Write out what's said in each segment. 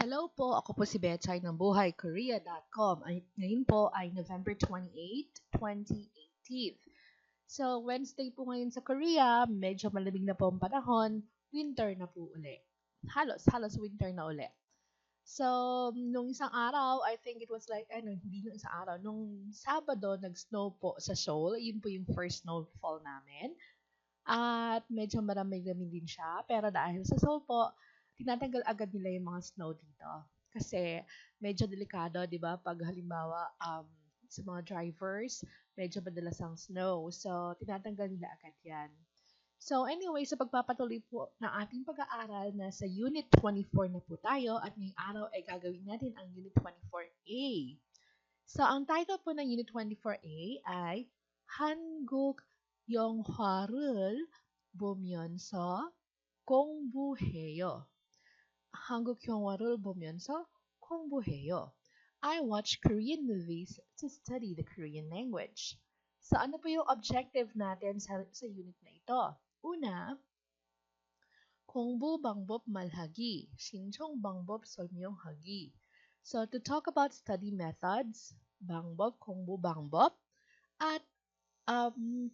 Hello po, ako po si Betchay ng buhaykorea.com. Ngayon po ay November 28, 2018. So, Wednesday po ngayon sa Korea, medyo malamig na po ang panahon, winter na po uli. Halos winter na uli. So, nung isang araw, I think it was like, hindi nung isang araw, nung Sabado, nag-snow po sa Seoul. Yun po yung first snowfall namin. At medyo maraming-lamig din siya. Pero dahil sa Seoul po, tinatanggal agad nila yung mga snow dito. Kasi medyo delikado, di ba? Pag halimbawa, sa mga drivers, medyo madalas ang snow. So, tinatanggal nila agad yan. So, anyway, sa pagpapatuloy po ng ating pag-aaral na sa Unit 24 na po tayo at ngayong araw ay gagawin natin ang Unit 24A. So, ang title po ng Unit 24A ay 한국 영화를 보면서 공부해요. 한국 영화를 보면서 공부해요. I watch Korean movies to study the Korean language. So, ano po yung objective natin sa unit na ito? Una, 공부 방법 말하기, 신청 방법 설명하기. So, to talk about study methods, 방법, 공부 방법, at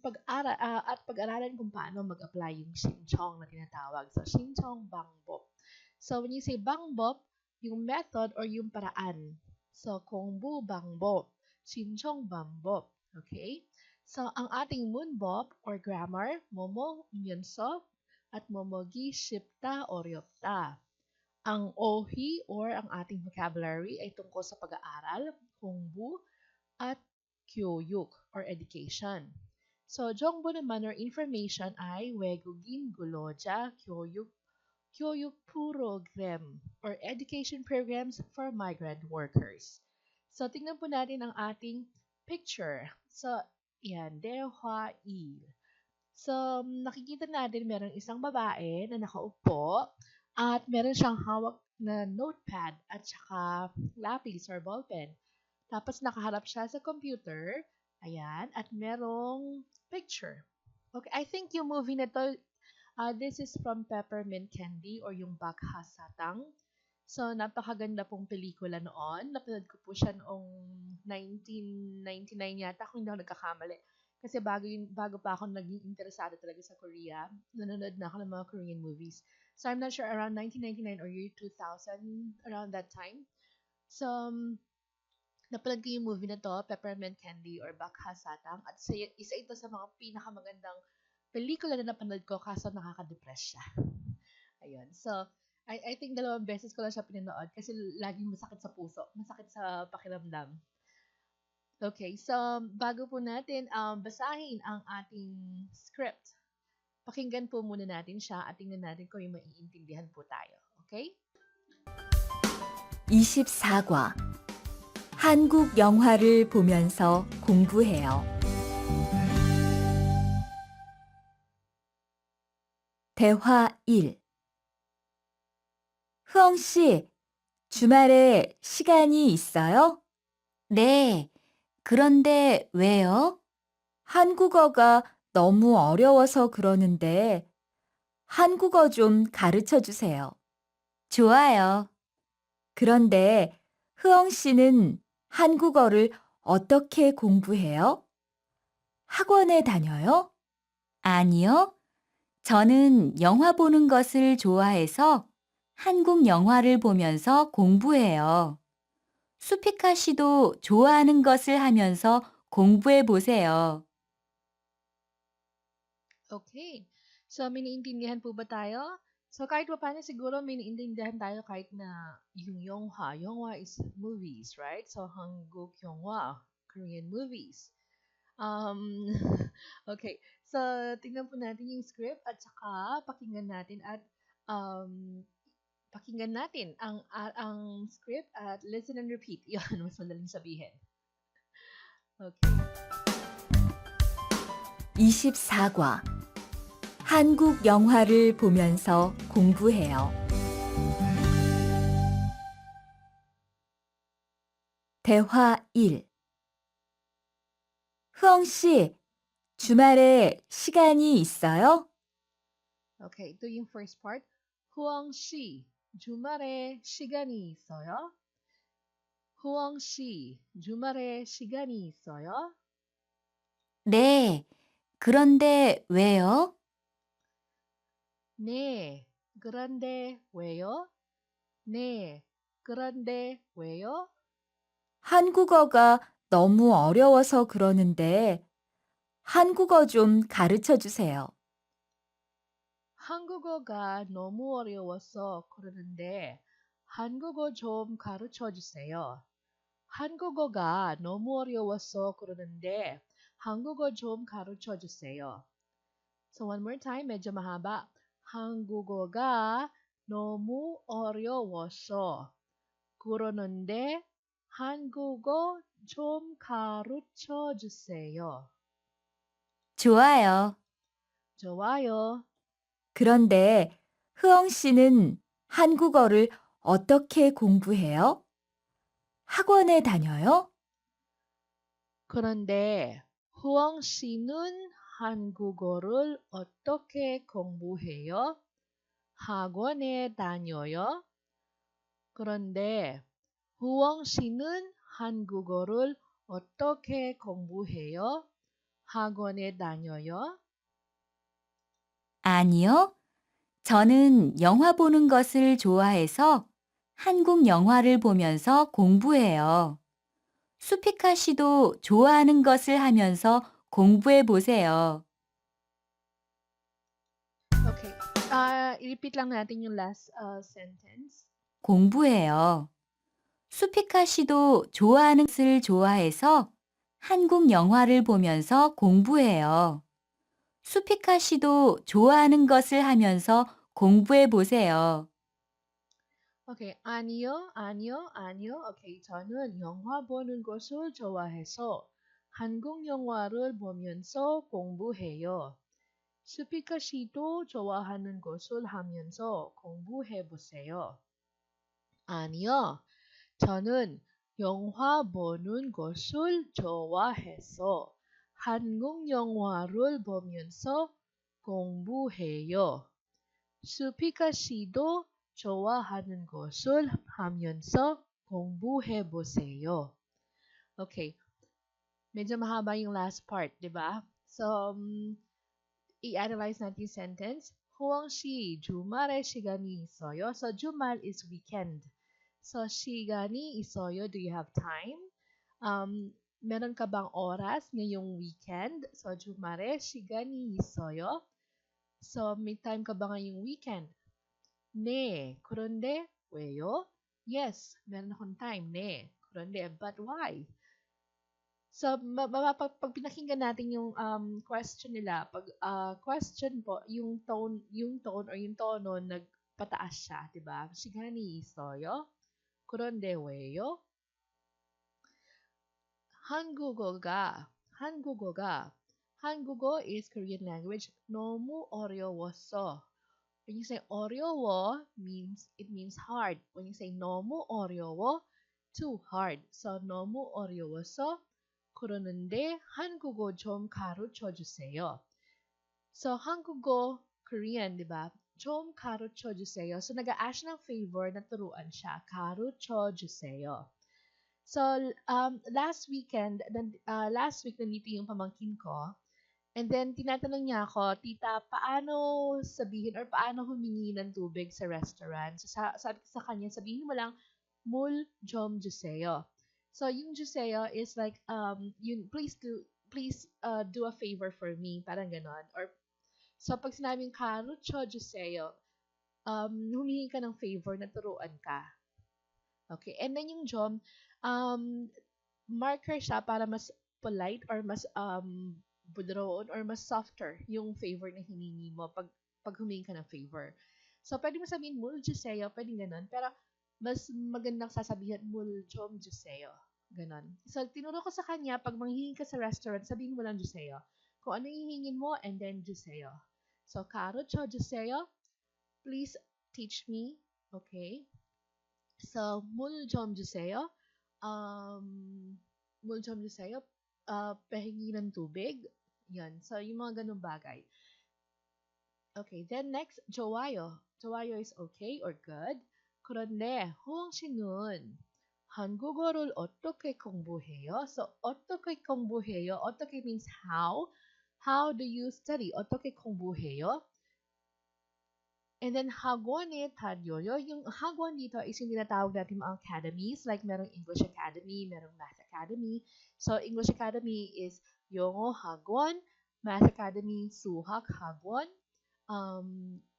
pag-aralan kung paano mag-apply yung 신청 na tinatawag. So, 신청 방법. So, when you say 방법, yung method or yung paraan. So, 공부 방법, 신청 방법. Okay? So, ang ating 문법 or grammar, 뭐뭐, 면서, at 뭐뭐기 쉽다, 어렵다. Ang OHI or ang ating vocabulary ay tungkol sa pag-aaral, 공부, at 교육 or education. So, 정보 naman or information ay 외국인 근로자 교육 program or education programs for migrant workers. So, tingnan po natin ang ating picture. So, yan, 대화일. So, nakikita natin meron isang babae na nakaupo at meron siyang hawak na notepad at saka lapis or ballpen. Tapos nakaharap siya sa computer. Ayan. At merong picture. Okay, I think yung movie na to, this is from Peppermint Candy or yung Bakha Satang. So, napakaganda pong pelikula noon. Napanood ko po siya noong 1999 yata, kung hindi ako nagkakamali. Kasi bago pa ako naging interesado talaga sa Korea, nanonood na ako ng mga Korean movies. So, I'm not sure, around 1999 or year 2000, around that time. So, napanood ko yung movie na to, Peppermint Candy or Bakha Satang. At isa ito sa mga pinakamagandang pelikula na napanood ko kaso nakaka-depress siya. Ayun. So, I think 2 beses ko lang siya pinanood kasi laging masakit sa puso, masakit sa pakiramdam. Okay, so bago po natin basahin ang ating script, pakinggan po muna natin siya at tingnan natin kung may maiintindihan po tayo. Okay? 24과 한국 영화를 보면서 공부해요. 대화 1. 흐엉 씨, 주말에 시간이 있어요? 네. 그런데 왜요? 한국어가 너무 어려워서 그러는데 한국어 좀 가르쳐 주세요. 좋아요. 그런데 흐엉 씨는 한국어를 어떻게 공부해요? 학원에 다녀요? 아니요. 저는 영화 보는 것을 좋아해서 한국 영화를 보면서 공부해요. 수피카 씨도 좋아하는 것을 하면서 공부해 보세요. Okay. So, may naiintindihan po ba tayo? So, kahit pa paano siguro may naiintindihan tayo kahit na yung Yonghwa. Yonghwa is movies, right? So, Hanguk Yonghwa, Korean movies. Okay. So, tingnan po natin yung script at saka pakinggan natin at ang script at listen and repeat. Yan, mas madaling sabihin. Okay. 24과 한국 영화를 보면서 공부해요. 대화 1. 흐엉 씨, 주말에 시간이 있어요? Okay, ito yung first part. Huang Shi. 주말에 시간이 있어요? 후엉 씨, 주말에 시간이 있어요? 네. 그런데 왜요? 네. 그런데 왜요? 네. 그런데 왜요? 한국어가 너무 어려워서 그러는데 한국어 좀 가르쳐 주세요. 한국어가 너무 어려워서 그러는데 한국어 좀 가르쳐 주세요. 한국어가 너무 어려워서 그러는데 한국어 좀 가르쳐 주세요. So one more time, medyo mahaba. 한국어가 너무 어려워서 그러는데 한국어 좀 가르쳐 주세요. 좋아요. 좋아요. 그런데 흐엉 씨는 한국어를 어떻게 공부해요? 학원에 다녀요? 그런데 후엉 씨는 한국어를 어떻게 공부해요? 학원에 다녀요? 그런데 후엉 씨는 한국어를 어떻게 공부해요? 학원에 다녀요? 아니요. 저는 영화 보는 것을 좋아해서 한국 영화를 보면서 공부해요. 수피카 씨도 좋아하는 것을 하면서 공부해 보세요. Okay. I-repeat lang natin yung last sentence. 공부해요. 수피카 씨도 좋아하는 것을 좋아해서 한국 영화를 보면서 공부해요. 수피카 씨도 좋아하는 것을 하면서 공부해 보세요. Okay. 아니요, 아니요, 아니요. Okay. 저는 영화 보는 것을 좋아해서 한국 영화를 보면서 공부해요. 스피커 씨도 좋아하는 것을 하면서 공부해 보세요. 아니요. 저는 영화 보는 것을 좋아해서 한국 영화를 보면서 공부해요. 수피카 씨도 좋아하는 것을 하면서 공부해 보세요. Okay, medyo mahaba yung last part, di ba? So, i-analyze natin yung sentence. Huwag si 주말에 시간이 있어요. So, 주말 is weekend. So, 시간이 있어요. Do you have time? Meron ka bang oras ngayong weekend? So, 주말에 시간이 있어요. So, may time ka ba ngayong weekend? 네. 그런데 왜요? Yes, meron akong time. 네. 그런데, but why? So, pag pinakinggan natin yung question nila, pag question po, yung tone or yung tono nagpataas siya, 'di ba? 시간이 있어요? 그런데 왜요? 한국어가 한국어가 한국어 is Korean language. 너무 어려웠어. When you say 어려워 means it means hard. When you say 너무 어려워, too hard. So 너무 어려워서 그러는데 한국어 좀 가르쳐 주세요. So 한국어 Korean, 'di ba? 좀 가르쳐 주세요. So nag-a-ask ng favor na turuan siya. 가르쳐 주세요. So last week nandito yung pamangkin ko. And then, tinatanong niya ako, Tita, paano sabihin or paano humingi ng tubig sa restaurant? So, sabi ko sa kanya, sabihin mo lang, Mul Jom Juseo. So, yung Juseo is like, please do a favor for me. Parang ganon. Or, so, pag sinabing Karucho Juseo, humingi ka ng favor na turuan ka. Okay. And then yung Jom, marker siya para mas polite or mas budroon or mas softer yung favor na hiningi mo pag humingi ka ng favor. So, pwede mo sabihin, Mul Juseo, pwede ganun. Pero, mas magandang sasabihin, Mul Jom Juseo. Ganon. So, tinuro ko sa kanya, pag manghingi ka sa restaurant, sabihin mo lang Juseo. Kung ano hihingin mo, and then Juseo. So, Karo Cho Juseo, please teach me. Okay? So, Mul Jom Juseo, Muljam sa'yo, pahingi ng tubig. Yan. So, yung mga ganung bagay. Okay, then next, jowayo. Jowayo is okay or good. 그런데 호응 씨는 한국어를 어떻게 공부해요? So, 어떻게 공부해요? 어떻게 means how. How do you study? 어떻게 공부해요? And then 학원에 다녀요. Yung 학원 dito is yung tinatawag natin mga academies. Like merong English Academy, merong Math Academy. So English Academy is 영어 학원, Math Academy, 수학 학원,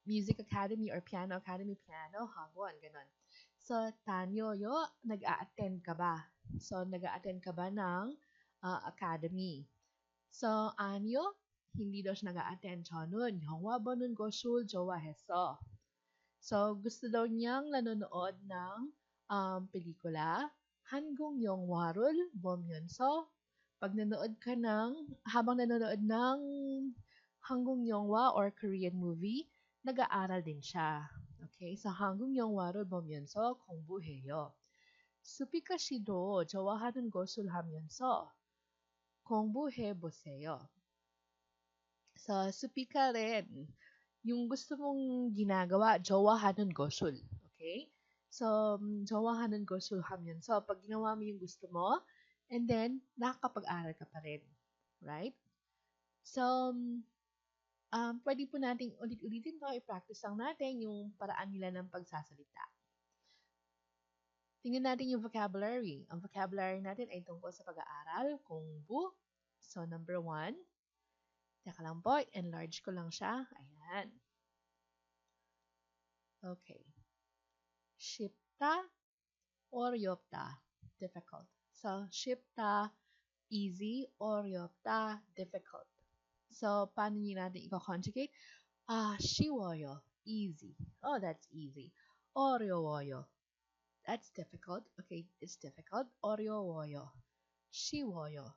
Music Academy or Piano Academy, piano 학원, ganon. So 다녀요, nag-a-attend ka ba? So nag-a-attend ka ba ng academy? So 아니요, hindi daw siya nag-a-attend. 저는 영화 보는 것을 좋아했어. So, gusto daw niyang nanonood ng pelikula, 한국 영화를 보면서 pag nanood ka habang nanonood ng 한국 영화 or Korean movie, nag-aaral din siya. Okay? So, 한국 영화를 보면서 공부해요. 수피카 씨도 좋아하는 것을 하면서 공부해 보세요. Sa supika rin, yung gusto mong ginagawa, jowahanon gosul. Okay? So, jowahanon gosul ha면서 pag ginawa mo yung gusto mo, and then, nakakapag-aral ka pa rin. Right? So, pwede po nating ulit-ulitin to, i-practice lang natin yung paraan nila ng pagsasalita. Tingnan natin yung vocabulary. Ang vocabulary natin ay tungkol sa pag-aaral, 공부. So, number 1, teka lang po, enlarge ko lang siya. Ayan. Okay. 쉽다, 어렵다, difficult. So, 쉽다, easy, 어렵다, difficult. So, paano nyo natin i-conjugate? 쉬워요, easy. Oh, that's easy. 어려워요. That's difficult. Okay, it's difficult. 어려워요. 쉬워요.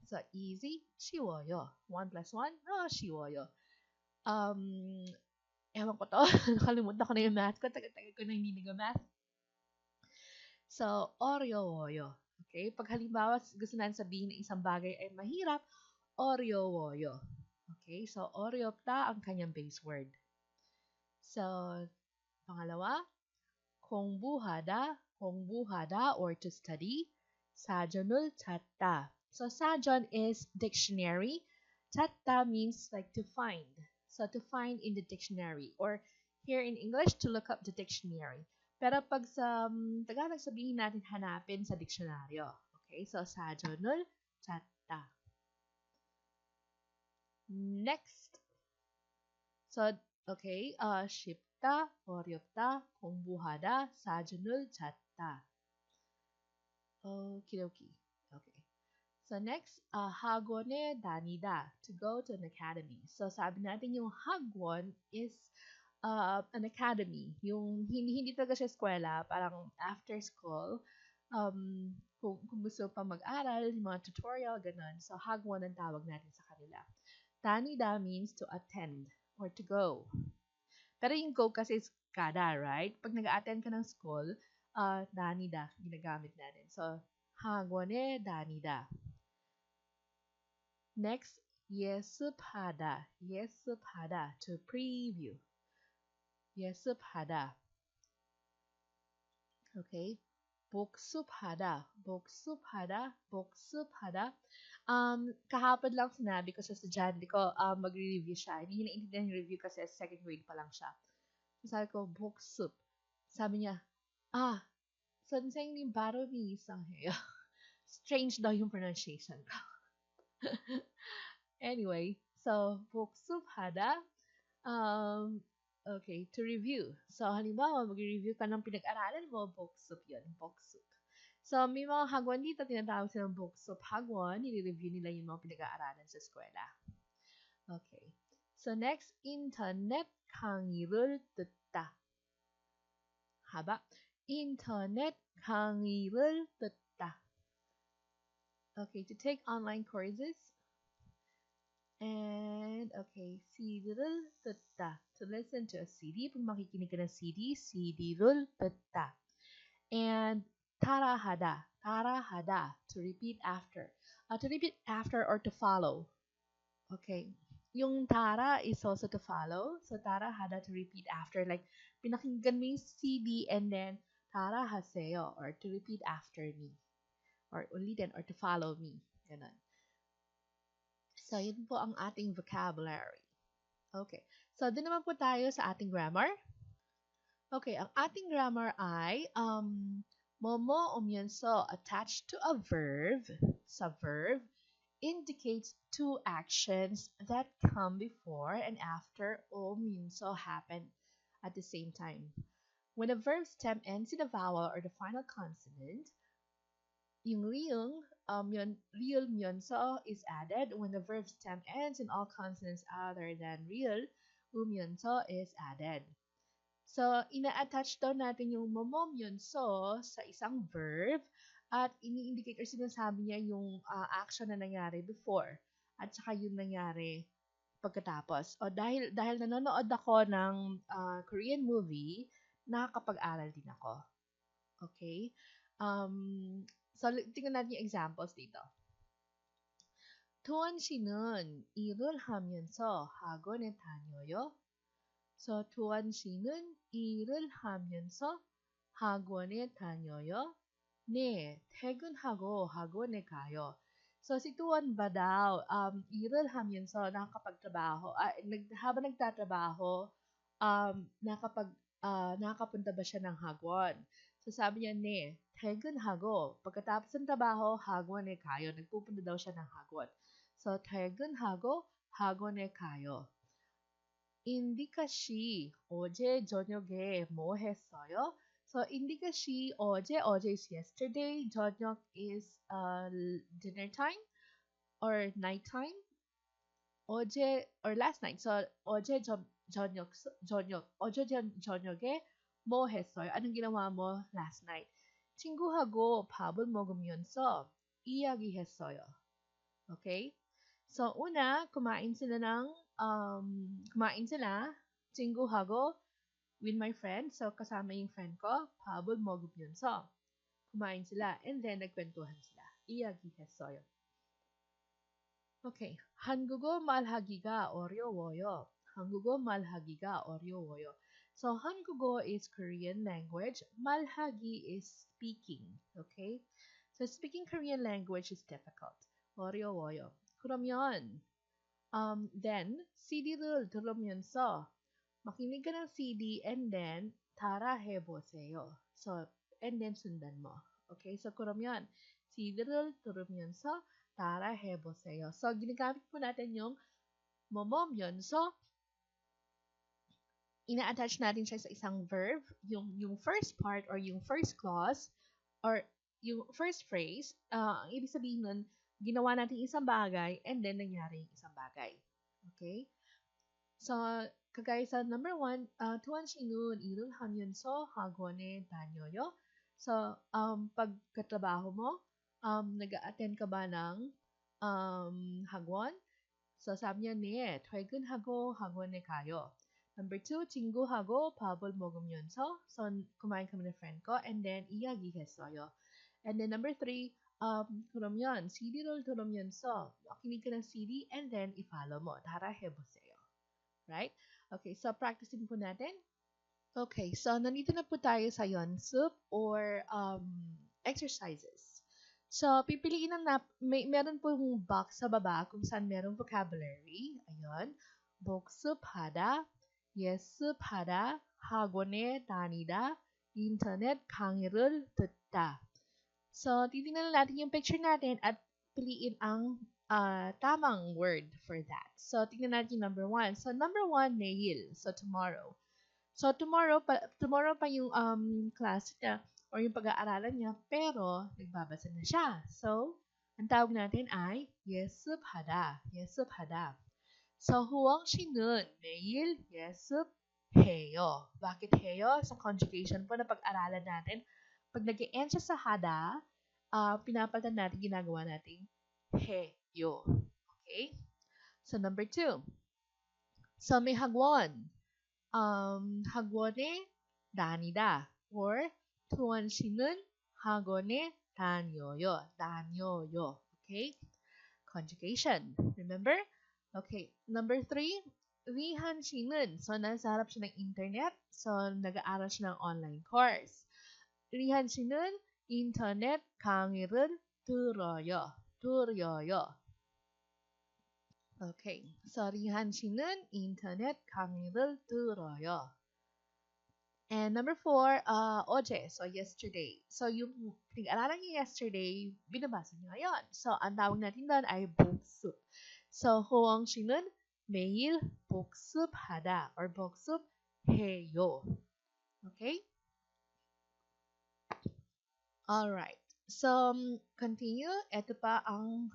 So, easy, 쉬워요. 1 plus 1, 쉬워요. Ewan ko to. Nakalimutan ko na yung math ko. Tagal-tagal ko na hindi nag-math. So, 어려워요. Okay? Pag halimbawa, gusto natin sabihin na isang bagay ay mahirap, 어려워요. Okay? So, 어렵다 ang kanyang base word. So, pangalawa, 공부하다 or to study. 사전을 찾다. So, 사전 is dictionary. 찾다 means like to find. So, to find in the dictionary. Or here in English, to look up the dictionary. Pero pag sa Tagalog, sabihin natin hanapin sa diksyonaryo. Okay? So, 사전을 찾다. Next. So, okay. 쉽다, 어렵다, 공부하다, 사전을 찾다. Okie dokie. Okay. So, next, 학원에 다니다. To go to an academy. So, sabi natin yung hagwon is an academy. Yung hindi talaga siya eskwela, parang after school, kung gusto pa mag-aral, yung mga tutorial, ganun. So, hagwon ang tawag natin sa kanila. Tanida means to attend or to go. Pero yung go kasi is kada, right? Pag nag-attend ka ng school, danida, ginagamit natin. So, hagwone danida. Next, 예습하다. 예습하다, to preview. 예습하다. Okay. 복습하다. 복습하다. 복습하다. Kahapon lang sinabi ko sa estudyante ko, magre-review siya. Hindi niya naintindihan yung review kasi second grade pa lang siya. So, sabi ko, 복습. Sabi niya, 선생님 발음이 이상해요. Strange daw yung pronunciation ko. Anyway, so, 복습하다. Okay, to review. So, halimbawa, mag-review ka ng pinag-aralan mo, 복습 yun, 복습. So, may mga hagwan dito, tinatawag silang 복습 hagwan. Nire-review nila yung mga pinag-aaralan sa eskwela. Okay. So, next, internet 강의를 듣다. haba. Internet 강의를 듣다. Okay, to take online courses. And, okay, CD를 듣다. To listen to a CD. Pag makikinig ka ng CD, CD를 듣다. And, tarahada. Tarahada. To repeat after. To repeat after or to follow. Okay. Yung tara is also to follow. So, tarahada to repeat after. Like, pinakinggan mo yung CD and then tara haseyo or to repeat after me or ulitin or to follow me. Ganon. So, yun po ang ating vocabulary. Okay. So, doon naman po tayo sa ating grammar. Okay, ang ating grammar ay momo umyenso attached to a verb. Sa verb indicates two actions that come before and after umyenso happen at the same time. When a verb stem ends in a vowel or the final consonant, yung real myenso is added. When the verb stem ends in all consonants other than real, umyenso is added. So, ina-attach daw natin yung momomyonso sa isang verb at ini-indicate or sinasabi niya yung action na nangyari before at saka yung nangyari pagkatapos. O dahil nanonood ako ng Korean movie, nakakapag-aral din ako. Okay? So, tingnan natin yung examples dito. 도원 씨는 일을 하면서 학원에 다녀요? So, 도원 씨는 일을 하면서 학원에 다녀요? 네, 퇴근하고 학원에 가요. So, si Tuan ba daw, 일을 하면서 nakakapagtrabaho, habang nagtatrabaho, nakakapunta ba siya ng hagwon? So, sabi niya, ne, 퇴근하고, pagkatapos ng trabaho, 학원에 가요. Nagpupunta daw siya ng hagwon. So, 퇴근하고 학원에 가요. 인디카 씨, 어제 저녁에 뭐 했어요? So, Indika she, 어제 is yesterday, 저녁 is dinner time or night time. 어제 or last night. So, 어제 저녁에 뭐 했어요? Anong ginawa mo last night? 친구하고 밥을 먹으면서 이야기했어요. Okay? So, una, kumain sila, 친구하고, with my friend. So, kasama yung friend ko, 밥을 먹으면서 kumain sila. And then, nagkwentuhan sila. 이야기했어요. Okay. 한국어 말하기가 어려워요. 한국어 말하기가 어려워요. So, 한국어 is Korean language. 말하기 is speaking. Okay? So, speaking Korean language is difficult. 어려워요. 그러면, then, CD를 들으면서 makinig ka ng CD and then tara 해보세요. So, and then sundan mo. Okay? So, 그러면 CD를 들으면서 tara 해보세요. So, ginagamit po natin yung momomyonso. Ina-attach natin siya sa isang verb. Yung first part or yung first clause or yung first phrase, ang ibig sabihin nun, ginawa natin isang bagay and then nangyari yung isang bagay. Okay? So, kagaya sa number 1, tuwan sinun 일을 하면서 학원에 다녀요. So, pagkatrabaho mo, nag-a-attend ka ba ng hagwon? So, sabi niya, 네, 퇴근하고 학원에 가요. Number 2, 친구하고 밥을 먹으면서, so, kumain kami ng friend ko, and then, 이야기했어요. And then, number 3, 그러면 CD를 들으면서, makinig ka ng CD, and then, i-follow mo. Tara, 해보세요. Right? Okay, so practicing po natin. Okay, so nandito na po tayo sa Yonsup or exercises. So, pipiliin meron pong box sa baba kung saan merong vocabulary. Ayun. 복습하다, 예습하다, 학원에 다니다, 인터넷 강의를 듣다. So, titingnan natin yung picture natin at piliin ang tamang word for that. So, tingnan natin yung number 1. So, number 1, 내일. So, tomorrow. So, tomorrow pa yung class niya or yung pag-aaralan niya, pero nagbabasa na siya. So, ang tawag natin ay 예습하다. 예습하다. So, huwag 씨는 내일 예습해요. Bakit 해요? Sa conjugation po na pag-aralan natin, pag nag-e-end siya sa hada, pinapalitan natin, ginagawa natin 해요. Okay? So, number 2. So, may hagwon. 학원에 다니다. Or, 투원 씨는 학원에 다녀요. 다녀요. Okay? Conjugation. Remember? Okay. Number 3. Rihan 씨는, so nasa harap siya ng internet, so nag-aaral siya ng online course. 리한 씨는 인터넷 강의를 들어요. 들어요. Okay. So, 리한 씨는 인터넷 강의를 들어요. And number 4, 어제. So, yesterday. So, yung pinag-aralan niyo yesterday, binabasa niyo ngayon. So, ang tawag natin doon ay 복습. So, 호영 씨는 매일 복습하다 or 복습해요. Okay? Alright. So, continue. Ito pa ang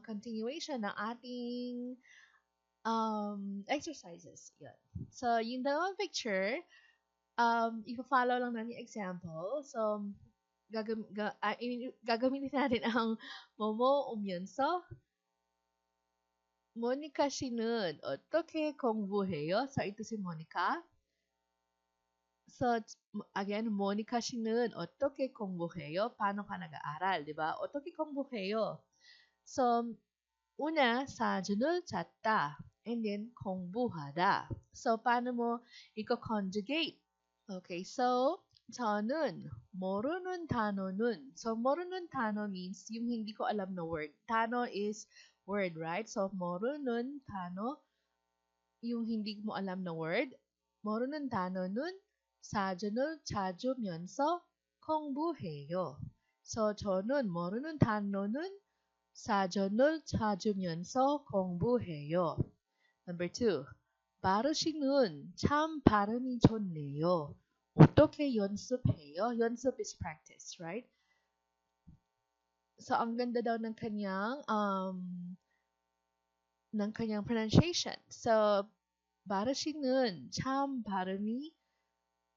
continuation ng ating exercises. Yan. So, yung dalawang picture, ipa-follow lang natin yung example. So, gagamitin natin ang 뭐뭐 오면서 모니카 씨는 어떻게 공부해요? So, ito si Monica. So, again, 모니카 씨는 어떻게 공부해요? Paano ka nag-aaral, di ba? 어떻게 공부해요? So, una, 사전을 찾다. And then, 공부하다. So, paano mo i-conjugate? Okay, so, 저는 모르는 단어는, so 모르는 단어 means yung hindi ko alam na word. 단어 is word, right? So, 모르는 단어, yung hindi mo alam na word. 모르는 단어는 사전을 찾으면서 공부해요. So, 저는 모르는 단어는 사전을 찾으면서 공부해요. Number 2. 바르시는 참 발음이 좋네요. 어떻게 연습해요? 연습 is practice, right? So, ang ganda daw ng kanyang pronunciation. So, 바르시는 참 발음이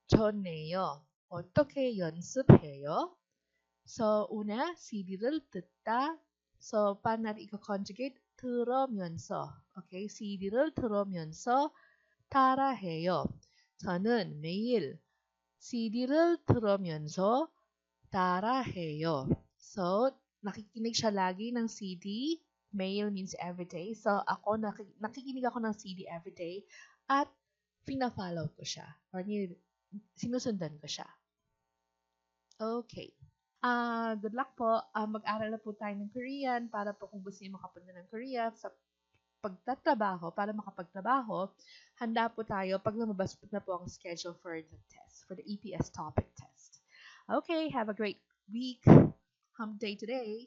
좋네요. 어떻게 연습해요? So, una, CD를 듣다. So, paano natin i-conjugate? 들으면서. Okay, CD를 들으면서 따라해요. 저는 매일 CD를 들으면서 따라해요. So, nakikinig siya lagi ng CD. Mail means everyday. So, ako, nakikinig ako ng CD everyday at pina-follow ko siya. Or sinusundan ko siya. Okay. Good luck po. Mag-aral na po tayo ng Korean para po kung gusto niyo makapunta ng Korea sa pagtatrabaho, para makapagtrabaho, handa po tayo pag lumabas na po ang schedule for the test, for the EPS topic test. Okay, have a great week. Hump day today.